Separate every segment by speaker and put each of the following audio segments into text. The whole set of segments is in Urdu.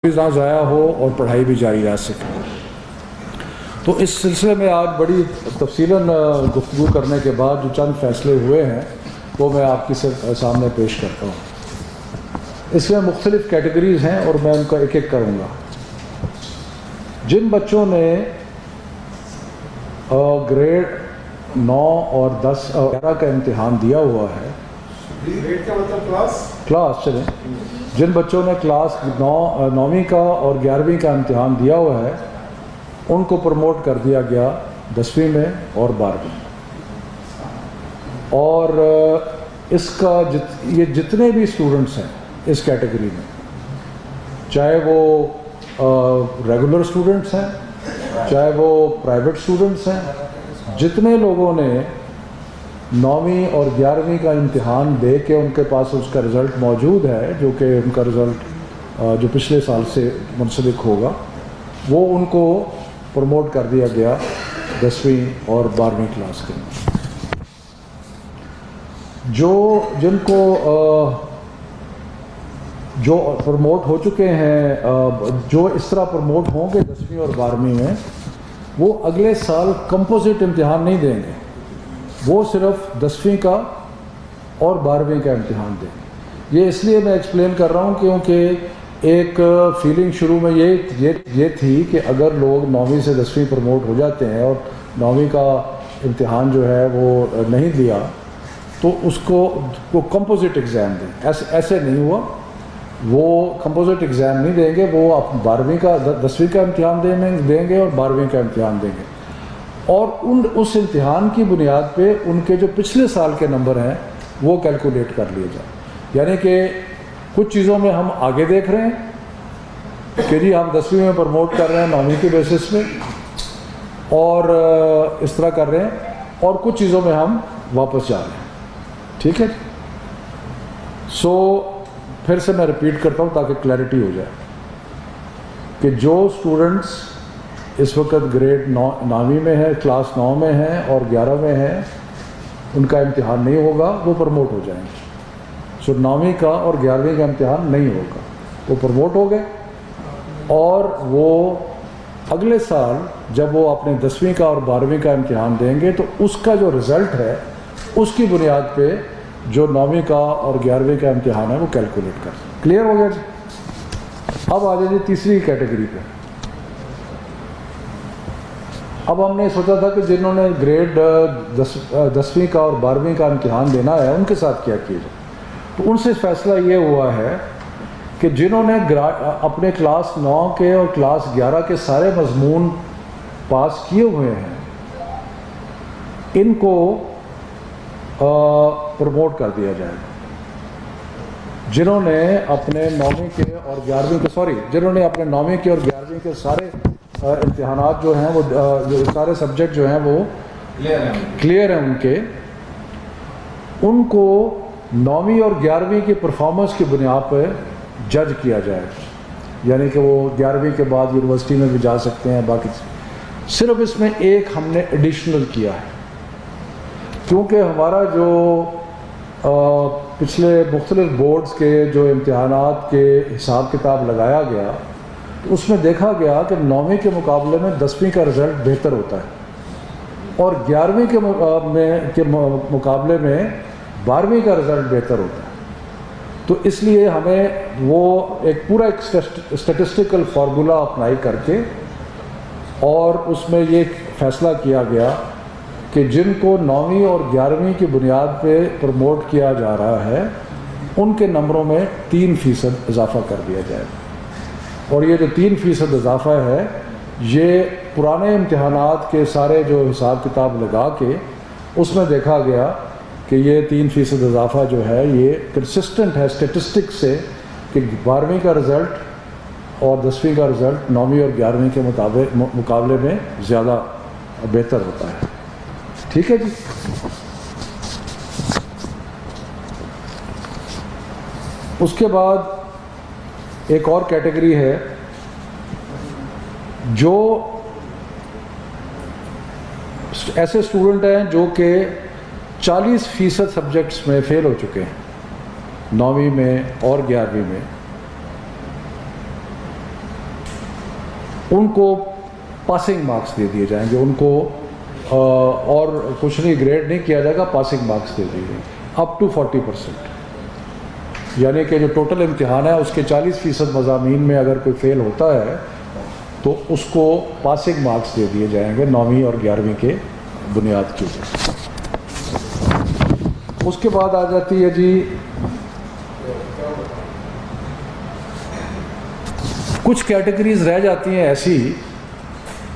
Speaker 1: بھی نہ ضائع ہو اور پڑھائی بھی جاری رہ سکے۔ تو اس سلسلے میں آج بڑی تفصیلاً گفتگو کرنے کے بعد جو چند فیصلے ہوئے ہیں وہ میں آپ کے سامنے پیش کرتا ہوں۔ اس میں مختلف کیٹیگریز ہیں اور میں ان کا ایک ایک کروں گا۔ جن بچوں نے گریڈ 9 اور 10 اور 11 کا امتحان دیا ہوا ہے،
Speaker 2: گریڈ کا مطلب
Speaker 1: کلاس چلیں، جن بچوں نے کلاس 9ویں کا اور 11ویں کا امتحان دیا ہوا ہے ان کو پروموٹ کر دیا گیا 10ویں میں اور 12ویں میں۔ اور اس کا یہ جتنے بھی اسٹوڈنٹس ہیں اس کیٹیگری میں، چاہے وہ ریگولر اسٹوڈنٹس ہیں چاہے وہ پرائیویٹ اسٹوڈنٹس ہیں، جتنے لوگوں نے 9ویں اور 11ویں کا امتحان دے کے ان کے پاس اس کا رزلٹ موجود ہے، جو کہ ان کا رزلٹ جو پچھلے سال سے منسلک ہوگا، وہ ان کو پروموٹ کر دیا گیا 10ویں اور 12ویں کلاس کے۔ جن کو جو پروموٹ ہو چکے ہیں، جو اس طرح پروموٹ ہوں گے 10ویں اور 12ویں میں، وہ اگلے سال کمپوزٹ امتحان نہیں دیں گے، وہ صرف 10ویں کا اور 12ویں کا امتحان دیں گے۔ یہ اس لیے میں ایکسپلین کر رہا ہوں کیونکہ ایک فیلنگ شروع میں یہ تھی کہ اگر لوگ 9ویں سے 10ویں پروموٹ ہو جاتے ہیں اور 9ویں کا امتحان جو ہے وہ نہیں دیا تو اس کو کمپوزٹ ایگزام دیں۔ ایسے نہیں ہوا، وہ کمپوزٹ ایگزام نہیں دیں گے، وہ 12ویں کا 10ویں کا امتحان دیں گے اور 12ویں کا امتحان دیں گے، اور اس امتحان کی بنیاد پہ ان کے جو پچھلے سال کے نمبر ہیں وہ کیلکولیٹ کر لیے جائیں۔ یعنی کہ کچھ چیزوں میں ہم آگے دیکھ رہے ہیں کہ جی ہم 10ویں میں پروموٹ کر رہے ہیں 9ویں کے بیسس پہ اور اس طرح کر رہے ہیں، اور کچھ چیزوں میں ہم واپس جا رہے ہیں۔ ٹھیک ہے، سو پھر سے میں ریپیٹ کرتا ہوں تاکہ کلیئرٹی ہو جائے کہ جو اسٹوڈنٹس اس وقت گریڈ 9ویں میں ہے، کلاس 9 میں ہیں اور 11 میں ہیں، ان کا امتحان نہیں ہوگا، وہ پروموٹ ہو جائیں گے۔ سو 9ویں کا اور 11ویں کا امتحان نہیں ہوگا، وہ پروموٹ ہو گئے، اور وہ اگلے سال جب وہ اپنے 10ویں کا اور 12ویں کا امتحان دیں گے تو اس کا جو رزلٹ ہے اس کی بنیاد پہ جو 9ویں کا اور 11ویں کا امتحان ہے وہ کیلکولیٹ کر سکیں۔ کلیئر ہو گیا جی؟ اب آ جائیں جی تیسری کیٹیگری پہ۔ اب ہم نے سوچا تھا کہ جنہوں نے گریڈ 10ویں کا اور 12ویں کا امتحان دینا ہے ان کے ساتھ کیا کیا جائے، تو ان سے فیصلہ یہ ہوا ہے کہ جنہوں نے اپنے کلاس 9 کے اور کلاس 11 کے سارے مضمون پاس کیے ہوئے ہیں ان کو پروموٹ کر دیا جائے گا۔ جنہوں نے اپنے 9ویں کے اور 11ویں کے جنہوں نے اپنے 9ویں کے اور 11ویں کے سارے امتحانات جو ہیں وہ سارے سبجیکٹ جو ہیں وہ کلیئر ہیں ان کو 9ویں اور 11ویں کی پرفارمنس کی بنیاد پہ جج کیا جائے گا، یعنی کہ وہ 11ویں کے بعد یونیورسٹی میں بھی جا سکتے ہیں۔ باقی صرف اس میں ایک ہم نے ایڈیشنل کیا ہے، کیونکہ ہمارا جو پچھلے مختلف بورڈز کے جو امتحانات کے حساب کتاب لگایا گیا اس میں دیکھا گیا کہ 9ویں کے مقابلے میں 10ویں کا رزلٹ بہتر ہوتا ہے، اور 11ویں کے مقابلے میں 12ویں کا رزلٹ بہتر ہوتا ہے۔ تو اس لیے ہمیں وہ ایک پورا اسٹیٹسٹیکل فارمولا اپلائی کر کے اور اس میں یہ فیصلہ کیا گیا کہ جن کو 9ویں اور 11ویں کی بنیاد پہ پروموٹ کیا جا رہا ہے ان کے نمبروں میں 3% اضافہ کر دیا جائے گا، اور یہ جو 3% اضافہ ہے یہ پرانے امتحانات کے سارے جو حساب کتاب لگا کے اس میں دیکھا گیا کہ یہ 3% اضافہ جو ہے یہ کنسسٹنٹ ہے اسٹیٹسٹک سے کہ 12ویں کا رزلٹ اور 10ویں کا رزلٹ 9ویں اور 11ویں کے مقابلے میں زیادہ بہتر ہوتا ہے۔ ٹھیک ہے جی؟ اس کے بعد ایک اور کیٹیگری ہے جو ایسے اسٹوڈنٹ ہیں جو کہ 40% سبجیکٹس میں فیل ہو چکے ہیں 9ویں میں اور 11ویں میں، ان کو پاسنگ مارکس دے دیے جائیں گے، ان کو اور کچھ نہیں گریڈ نہیں کیا جائے گا، پاسنگ مارکس دے دیے جائیں گے اپ ٹو 40%، یعنی کہ جو ٹوٹل امتحان ہے اس کے 40% مضامین میں اگر کوئی فیل ہوتا ہے تو اس کو پاسنگ مارکس دے دیے جائیں گے 9ویں اور 11ویں کے بنیاد کے اوپر۔ اس کے بعد آ جاتی ہے جی کچھ کیٹیگریز رہ جاتی ہیں ایسی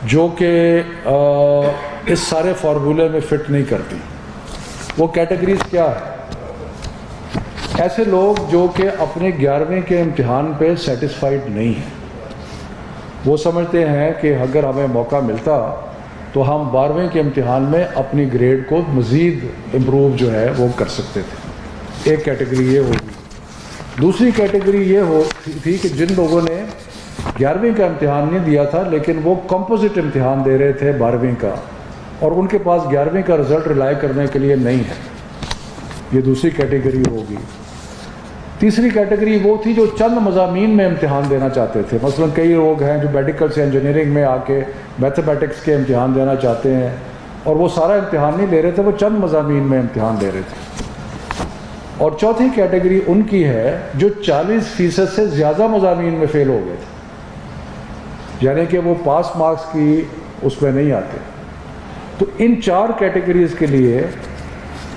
Speaker 1: جو کہ اس سارے فارمولے میں فٹ نہیں کرتی۔ وہ کیٹیگریز کیا ہے؟ ایسے لوگ جو کہ اپنے 11ویں کے امتحان پہ سیٹسفائیڈ نہیں ہیں، وہ سمجھتے ہیں کہ اگر ہمیں موقع ملتا تو ہم 12ویں کے امتحان میں اپنی گریڈ کو مزید امپروو جو ہے وہ کر سکتے تھے۔ ایک کیٹیگری یہ ہوگی۔ دوسری کیٹیگری یہ تھی کہ جن لوگوں نے 11ویں کا امتحان نہیں دیا تھا لیکن وہ کمپوزٹ امتحان دے رہے تھے 12ویں کا، اور ان کے پاس 11ویں کا رزلٹ ریلائی کرنے کے لیے نہیں ہے، یہ دوسری کیٹیگری ہوگی۔ تیسری کیٹیگری وہ تھی جو چند مضامین میں امتحان دینا چاہتے تھے، مثلا کئی لوگ ہیں جو میڈیکل سے انجینئرنگ میں آ کے میتھمیٹکس کے امتحان دینا چاہتے ہیں، اور وہ سارا امتحان نہیں لے رہے تھے، وہ چند مضامین میں امتحان دے رہے تھے۔ اور چوتھی کیٹیگری ان کی ہے جو 40% سے زیادہ مضامین میں فیل ہو گئے تھے، یعنی کہ وہ پاس مارکس کی اس میں نہیں آتے۔ تو ان 4 کیٹیگریز کے لیے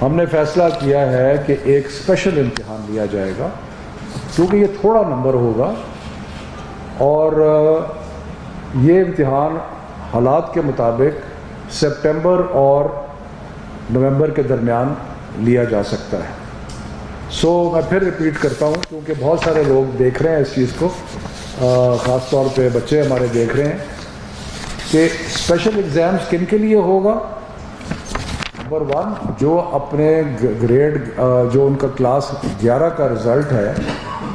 Speaker 1: ہم نے فیصلہ کیا ہے کہ ایک اسپیشل امتحان لیا جائے گا، کیونکہ یہ تھوڑا نمبر ہوگا اور یہ امتحان حالات کے مطابق سپٹمبر اور نومبر کے درمیان لیا جا سکتا ہے۔ میں پھر ریپیٹ کرتا ہوں کیونکہ بہت سارے لوگ دیکھ رہے ہیں اس چیز کو، خاص طور پہ بچے ہمارے دیکھ رہے ہیں کہ اسپیشل ایگزامز کن کے لیے ہوگا۔ نمبر 1 جو اپنے گریڈ جو ان کا کلاس 11 کا رزلٹ ہے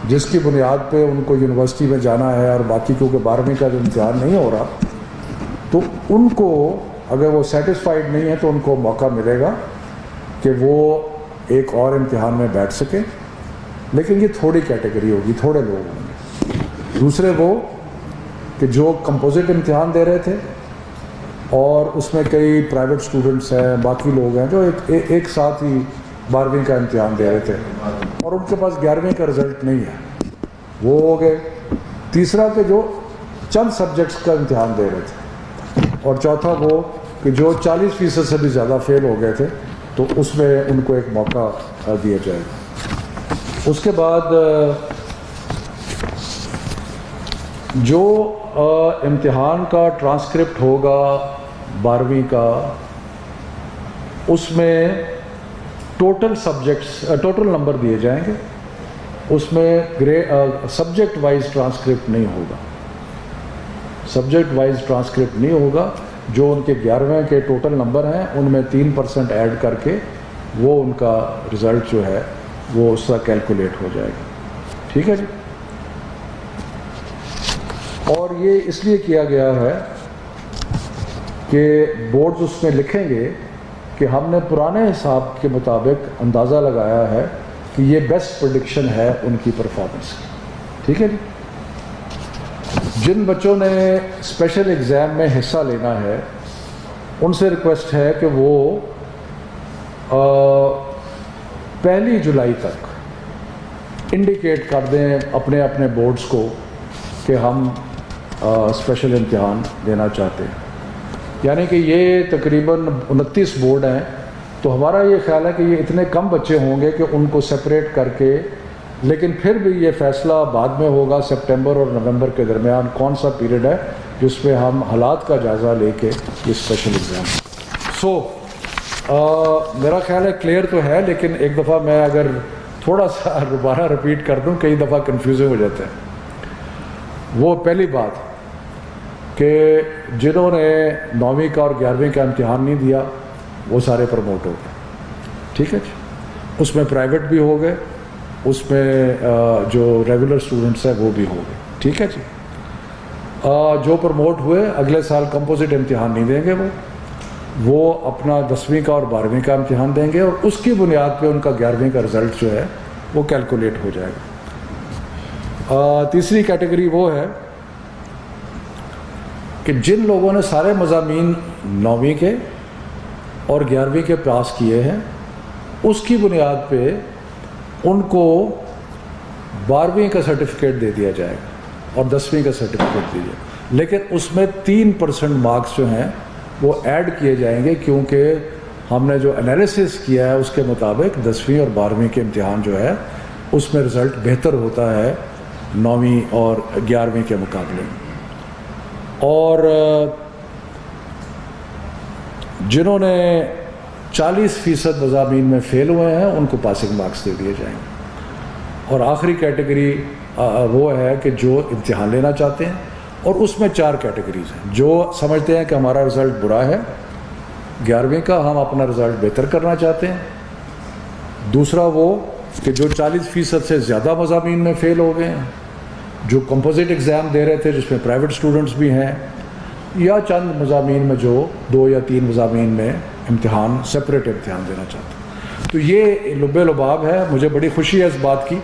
Speaker 1: جس کی بنیاد پہ ان کو یونیورسٹی میں جانا ہے، اور باقی کیونکہ 12ویں کا جو امتحان نہیں ہو رہا، تو ان کو اگر وہ سیٹسفائیڈ نہیں ہے تو ان کو موقع ملے گا کہ وہ ایک اور امتحان میں بیٹھ سکے، لیکن یہ تھوڑی کیٹیگری ہوگی، تھوڑے لوگ ہوں گے۔ دوسرے وہ کہ جو کمپوزٹ امتحان دے رہے تھے اور اس میں کئی پرائیویٹ اسٹوڈنٹس ہیں، باقی لوگ ہیں جو ایک ساتھ ہی 12ویں کا امتحان دے رہے تھے اور ان کے پاس 11ویں کا رزلٹ نہیں ہے، وہ ہو گئے۔ تیسرا کہ جو چند سبجیکٹس کا امتحان دے رہے تھے، اور چوتھا وہ کہ جو 40% سے بھی زیادہ فیل ہو گئے تھے، تو اس میں ان کو ایک موقع دیا جائے گا۔ اس کے بعد جو امتحان کا ٹرانسکرپٹ ہوگا 12ویں کا، اس میں ٹوٹل نمبر دیے جائیں گے، اس میں سبجیکٹ وائز ٹرانسکرپٹ نہیں ہوگا، سبجیکٹ وائز ٹرانسکرپٹ نہیں ہوگا۔ جو ان کے 11ویں کے ٹوٹل نمبر ہیں ان میں 3% ایڈ کر کے وہ ان کا رزلٹ جو ہے وہ اس کا کیلکولیٹ ہو جائے گا، ٹھیک ہے جی۔ اور یہ اس لیے کیا گیا ہے کہ بورڈز اس میں لکھیں گے کہ ہم نے پرانے حساب کے مطابق اندازہ لگایا ہے کہ یہ بیسٹ پریڈکشن ہے ان کی پرفارمنس کی، ٹھیک ہے جی۔ جن بچوں نے اسپیشل ایگزام میں حصہ لینا ہے ان سے ریکویسٹ ہے کہ وہ 1 جولائی تک انڈیکیٹ کر دیں اپنے اپنے بورڈز کو کہ ہم اسپیشل امتحان دینا چاہتے ہیں، یعنی کہ یہ تقریباً 29 بورڈ ہیں، تو ہمارا یہ خیال ہے کہ یہ اتنے کم بچے ہوں گے کہ ان کو سپریٹ کر کے، لیکن پھر بھی یہ فیصلہ بعد میں ہوگا سپٹمبر اور نومبر کے درمیان کون سا پیریڈ ہے جس میں ہم حالات کا جائزہ لے کے یہ اسپیشل ایگزام۔ میرا خیال ہے کلیئر تو ہے، لیکن ایک دفعہ میں اگر تھوڑا سا دوبارہ رپیٹ کر دوں، کئی دفعہ کنفیوزنگ ہو جاتا ہے۔ وہ پہلی بات کہ جنہوں نے 9ویں کا اور 11ویں کا امتحان نہیں دیا وہ سارے پروموٹ ہو گئے، ٹھیک ہے جی۔ اس میں پرائیویٹ بھی ہو گئے، اس میں جو ریگولر اسٹوڈنٹس ہیں وہ بھی ہو گئے، ٹھیک ہے جی۔ جو پروموٹ ہوئے اگلے سال کمپوزٹ امتحان نہیں دیں گے، وہ اپنا 10ویں کا اور 12ویں کا امتحان دیں گے، اور اس کی بنیاد پہ ان کا 11ویں کا رزلٹ جو ہے وہ کیلکولیٹ ہو جائے گا۔ تیسری کیٹیگری وہ ہے کہ جن لوگوں نے سارے مضامین 9ویں کے اور 11ویں کے پاس کیے ہیں اس کی بنیاد پہ ان کو 12ویں کا سرٹیفکیٹ دے دیا جائے گا اور 10ویں کا سرٹیفکیٹ دیا جائے گا، لیکن اس میں 3% مارکس جو ہیں وہ ایڈ کیے جائیں گے، کیونکہ ہم نے جو انالیسس کیا ہے اس کے مطابق 10ویں اور 12ویں کے امتحان جو ہے اس میں رزلٹ بہتر ہوتا ہے 9ویں اور 11ویں کے مقابلے میں۔ اور جنہوں نے 40% مضامین میں فیل ہوئے ہیں ان کو پاسنگ مارکس دے دیے جائیں گے۔ اور آخری کیٹیگری وہ ہے کہ جو امتحان لینا چاہتے ہیں، اور اس میں 4 کیٹیگریز ہیں۔ جو سمجھتے ہیں کہ ہمارا رزلٹ برا ہے 11ویں کا، ہم اپنا رزلٹ بہتر کرنا چاہتے ہیں۔ دوسرا وہ کہ جو 40% سے زیادہ مضامین میں فیل ہو گئے ہیں، جو کمپوزٹ ایگزام دے رہے تھے جس میں پرائیویٹ اسٹوڈنٹس بھی ہیں، یا چند مضامین میں جو 2 یا 3 مضامین میں امتحان سپریٹ امتحان دینا چاہتے ہیں۔ تو یہ لب لباب ہے۔ مجھے بڑی خوشی ہے اس بات کی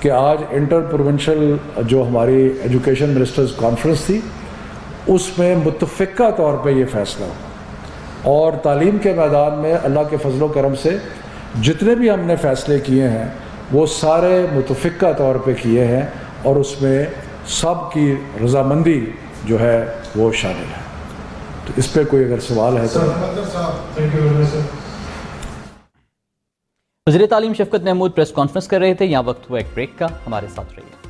Speaker 1: کہ آج انٹر پروونشل جو ہماری ایجوکیشن منسٹرز کانفرنس تھی اس میں متفقہ طور پہ یہ فیصلہ ہوا، اور تعلیم کے میدان میں اللہ کے فضل و کرم سے جتنے بھی ہم نے فیصلے کیے ہیں وہ سارے متفقہ طور پہ کیے ہیں، اور اس میں سب کی رضامندی جو ہے وہ شامل ہے۔ تو اس پہ کوئی اگر سوال ہے تو
Speaker 3: وزیر تعلیم شفقت محمود پریس کانفرنس کر رہے تھے۔ یہاں وقت ہوا ایک بریک کا، ہمارے ساتھ رہیے۔